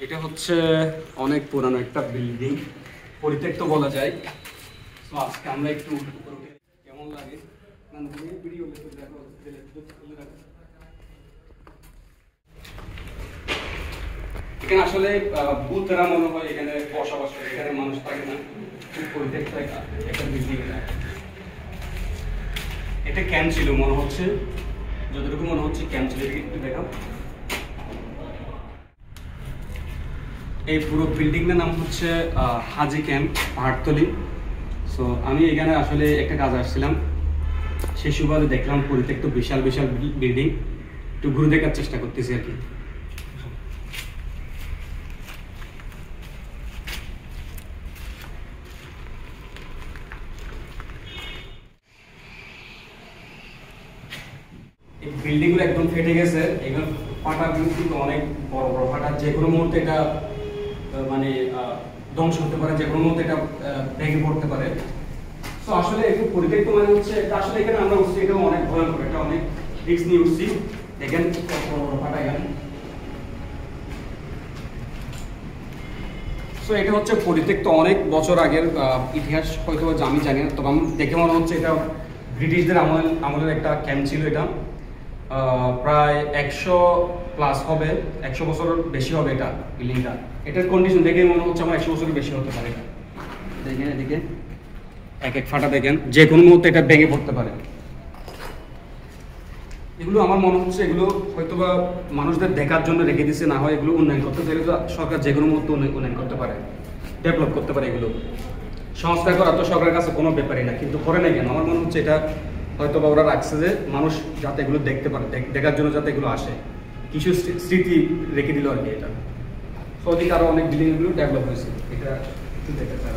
এটা হচ্ছে অনেক পুরানো একটা বিল্ডিং, পরিত্যক্ত বলা যায়। তো আজকে আমরা একটু উপরে উঠে কেমন লাগে ভিডিও দেখো। এখানে আসলে ভূতেরা মনে হয় এখানে বসবাস করে, এখানে মানুষ থাকে না, খুব পরিত্যক্ত একটা বিল্ডিং। এটা ক্যাম্প ছিল মনে হচ্ছে, যতটুকু মনে হচ্ছে ক্যাম্প ছিল। একটু দেখাও, এই পুরো বিল্ডিংটার নাম হচ্ছে হাজি ক্যাম্প পাহাড়তলি। সো আমি এখানে আসলে একটা কাজ আসছিলাম, সেই সুবাদে দেখলাম পরিত্যক্ত বিশাল বিশাল বিল্ডিং, একটু ঘুরে দেখার চেষ্টা করতেছি আর কি। এই বিল্ডিং গুলো একদম ফেটে গেছে, এগুলো ফাটা কিন্তু অনেক বড় বড় ফাটা, যে কোনো মুহূর্তে এটা মানে ধ্বংস হতে পারে, যে কোনো মুহূর্তে এটা ভেঙে পড়তে পারে। তো আসলে একটু পরিত্যক্ত মানে হচ্ছে এটা আসলে এখানে আমরা উঠছি, এটা অনেক ভয়ঙ্কর, এটা অনেক রিস্ক নিয়ে উঠছি। দেখেন কত বড় বড় ফাটা এখানে। সো এটা হচ্ছে পরিত্যক্ত অনেক বছর আগের ইতিহাস, হয়তো আমি জানি না, তবে আমি দেখে মনে হচ্ছে এটা ব্রিটিশদের আমলের একটা ক্যাম্প ছিল। এটা প্রায় 100+ হবে, 100 বছর বেশি হবে এটা বিল্ডিংটা। এটার কন্ডিশন দেখে মনে হচ্ছে আমার 100 বছরের বেশি হতে পারে। দেখেন এদিকে এক এক ফাটা, দেখেন যে কোনো মুহূর্তে এটা ভেঙে পড়তে পারে। এগুলো আমার মনে হচ্ছে এগুলো হয়তোবা মানুষদের দেখার জন্য রেখে দিচ্ছে, না হয় এগুলো উন্নয়ন করতে চাইলে সরকার যে কোনো মুহূর্তে উন্নয়ন করতে পারে, ডেভেলপ করতে পারে। এগুলো সংস্কার করা তো সরকারের কাছে কোনো ব্যাপারই না, কিন্তু করে নাই কেন? আমার মনে হচ্ছে এটা হয়তোবা ওরা রাখছে যে মানুষ যাতে এগুলো দেখতে পারে, দেখার জন্য যাতে এগুলো আসে, কিছু স্মৃতি রেখে দিল আর কি। এটা সৌদিকে আরও অনেক বিল্ডিংগুলো ডেভেলপ হয়েছে, এটা একটু দেখতে চান।